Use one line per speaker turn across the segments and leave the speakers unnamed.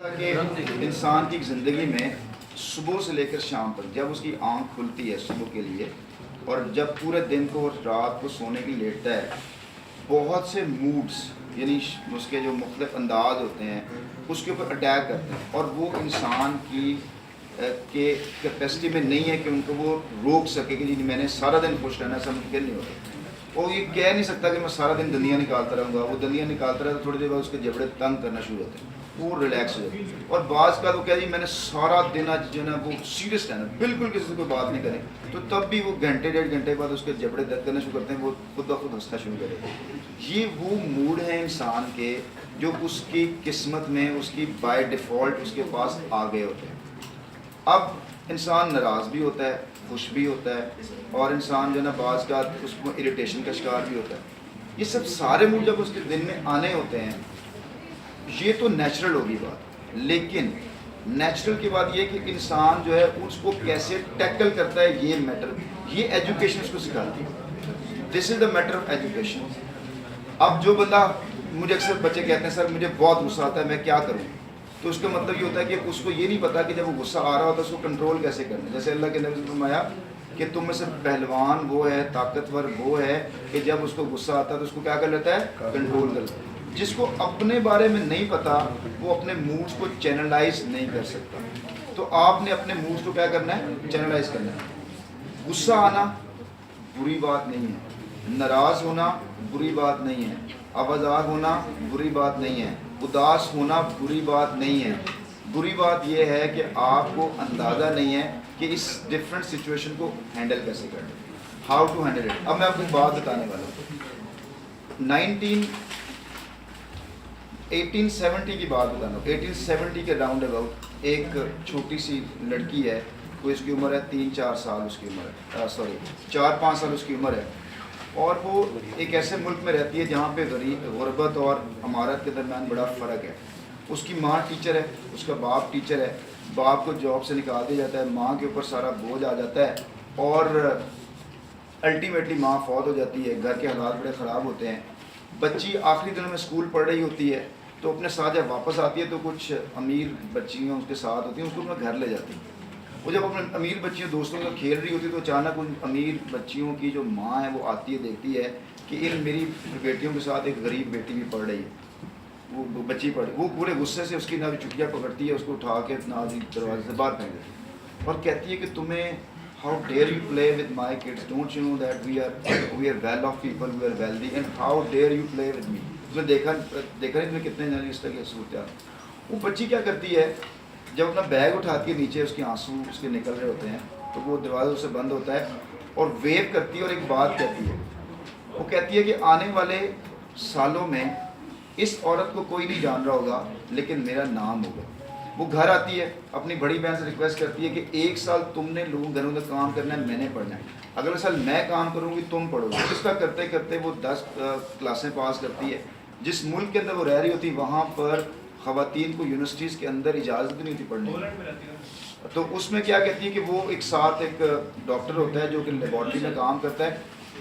कि इंसान की ज़िंदगी में सुबह से लेकर शाम तक जब उसकी आंख खुलती है सुबह के लिए और जब पूरे दिन को रात को सोने के लिए लेटता है, बहुत से मूड्स यानी उसके जो मुख्तलिफ अंदाज होते हैं उसके ऊपर अटैक करते हैं और वो इंसान की के कैपेसिटी में नहीं है कि उनको वो रोक सके कि जी मैंने सारा दिन खुश रहना, ऐसा मुमकिन नहीं होता। वो ये कह नहीं सकता कि मैं सारा दिन दंदियाँ निकालता रहूँगा। वो दंदियाँ निकालता रहे तो थोड़ी देर बाद उसके जबड़े तंग करना शुरू होते हैं, वो रिलैक्स हो जाते हैं। और बाज़ का तो कह जी मैंने सारा दिन आज जो है वो सीरियस रहना, बिल्कुल किसी से कोई बात नहीं करें, तो तब भी वो घंटे डेढ़ घंटे बाद उसके जबड़े दर्द करना शुरू करते हैं, वो खुद ब खुद हंसना शुरू करेगा। ये वो मूड है इंसान के जो उसकी किस्मत में उसकी बाय डिफ़ॉल्ट उसके पास आ गए होते हैं। अब इंसान नाराज़ भी होता है, खुश भी होता है और इंसान जो है ना बाज़ का उसको इरिटेशन का शिकार भी होता है। ये सब सारे मूड जब उसके दिन में आने होते हैं, ये तो नेचुरल होगी बात, लेकिन नेचुरल की बात ये कि इंसान जो है उसको कैसे टैकल करता है, ये मैटर, ये एजुकेशन उसको सिखाती है। This is the matter of education. अब जो बंदा, मुझे अक्सर बच्चे कहते हैं सर मुझे बहुत गुस्सा आता है, मैं क्या करूँ, तो उसका मतलब ये होता है कि उसको ये नहीं पता कि जब वो गुस्सा आ रहा होता है उसको कंट्रोल कैसे करना है। जैसे अल्लाह के नबी ने फरमाया कि तुम में से पहलवान वो है, ताकतवर वो है कि जब उसको गुस्सा आता है तो उसको क्या कर लेता है, कंट्रोल कर लेता है। जिसको अपने बारे में नहीं पता वो अपने मूड्स को चैनलाइज नहीं कर सकता। तो आपने अपने मूड्स को क्या करना है, चैनलाइज करना है। गुस्सा आना बुरी बात नहीं है, नाराज़ होना बुरी बात नहीं है, आवाज़ार होना बुरी बात नहीं है, उदास होना बुरी बात नहीं है। बुरी बात यह है कि आपको अंदाज़ा नहीं है कि इस डिफरेंट सिचुएशन को हैंडल कैसे करना, हाउ टू हैंडल इट। अब मैं आपको एक बात बताने वाला हूँ, 1870 की बात बताना हूँ। 1870 के राउंड अबाउट एक छोटी सी लड़की है, कोई उसकी उम्र है 3-4 साल उसकी उम्र है, सॉरी 4-5 साल उसकी उम्र है, और वो एक ऐसे मुल्क में रहती है जहाँ पे गुरबत और अमारत के दरमियान बड़ा फ़र्क है। उसकी माँ टीचर है, उसका बाप टीचर है, बाप को जॉब से निकाल दिया जाता है, माँ के ऊपर सारा बोझ आ जाता है और अल्टीमेटली माँ फौत हो जाती है। घर के हालात बड़े ख़राब होते हैं। बच्ची आखिरी दिनों में स्कूल पढ़ रही होती है तो अपने साथ जब वापस आती है तो कुछ अमीर बच्चियाँ उसके साथ होती हैं, उसको अपने घर ले जाती हैं। वो जब अपने अमीर बच्चियों दोस्तों का खेल रही होती है तो अचानक उन अमीर बच्चियों की जो माँ है वो आती है, देखती है कि इन मेरी बेटियों के साथ एक गरीब बेटी भी पढ़ रही है, वो बच्ची पढ़, वो पूरे गुस्से से उसकी ना चुटिया पकड़ती है, उसको उठा के ना दरवाजे से बाहर फेंक देती है और कहती है कि तुम्हें how dare you play with my kids, don't you know that we are well off people, we are wealthy, and how dare you play with me. उसने देखा नहीं तुम्हें कितने जर्नलिस्ट की सूरत। वो बच्ची क्या करती है, जब अपना बैग उठाती है नीचे उसके आंसू उसके निकल रहे होते हैं तो वो दरवाज़ा उससे बंद होता है और वेव करती है और एक बात कहती है। वो कहती है कि आने वाले सालों में इस औरत को कोई नहीं जान रहा होगा लेकिन मेरा नाम होगा। वो घर आती है, अपनी बड़ी बहन से रिक्वेस्ट करती है कि 1 साल तुमने लोगों घरों में काम करना है, मैंने पढ़ना है, अगले साल मैं काम करूँगी तुम पढ़ोगे। इसका करते करते वो 10 क्लासें पास करती है। जिस मुल्क के अंदर वो रह रही होती वहाँ पर ख़वातीन को यूनिवर्सिटीज़ के अंदर इजाज़त नहीं होती पढ़ने की। तो उसमें क्या कहती है कि वो एक साथ एक डॉक्टर होता है जो कि लेबॉर्ट्री में काम करता है,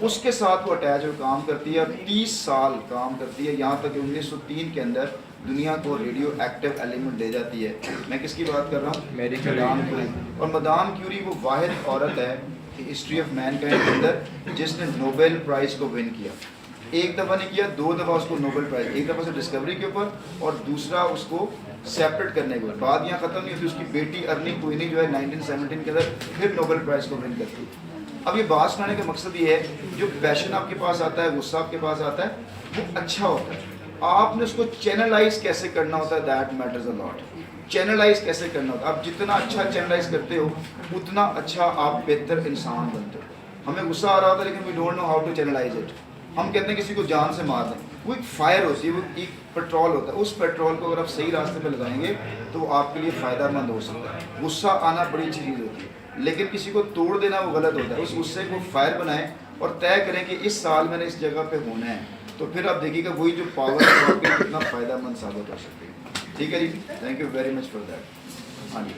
उसके साथ वो अटैच हो काम करती है और 30 साल काम करती है, यहाँ तक कि 1903 के अंदर दुनिया को रेडियो एक्टिव एलिमेंट दे जाती है। मैं किसकी बात कर रहा हूँ, मदाम क्यूरी। और मदाम क्यूरी वो वाहिद औरत है हिस्ट्री ऑफ मैनकाइंड के अंदर जिसने नोबेल प्राइज़ को विन किया। एक दफ़ा नहीं किया, 2 दफ़ा उसको नोबेल प्राइज़, एक दफ़ा से डिस्कवरी के ऊपर और दूसरा उसको सेपरेट करने के ऊपर। बात यहाँ ख़त्म नहीं होती, उसकी बेटी अर्निंग क्वीनी जो है 1917 के अंदर फिर नोबेल प्राइज़ को विन करती है। अब ये बात सुनाने का मकसद ये है, जो पैशन आपके पास आता है, गुस्सा आपके पास आता है, वो अच्छा होता है, आपने उसको चैनलाइज कैसे करना होता है, that matters a lot. Channelise कैसे करना होता है, आप जितना अच्छा चैनलाइज करते हो उतना अच्छा आप बेहतर इंसान बनते हो। हमें गुस्सा आ रहा होता है लेकिन we don't know how to channelise it. हम कहते हैं किसी को जान से मार दें, वो एक फायर होती है, वो एक पेट्रोल होता है, उस पेट्रोल को अगर आप सही रास्ते पे लगाएंगे तो वो आपके लिए फ़ायदा मंद हो सकता है। गुस्सा आना बड़ी अच्छी चीज़ होती है लेकिन किसी को तोड़ देना वो गलत होता है। उस गुस्से को फायर बनाएं और तय करें कि इस साल मैंने इस जगह पे होना है, तो फिर आप देखिएगा वही जो पावर है आपके लिए कितना फ़ायदा मंद साबित हो सकती है। ठीक है जी, thank you very much for that. हाँ जी।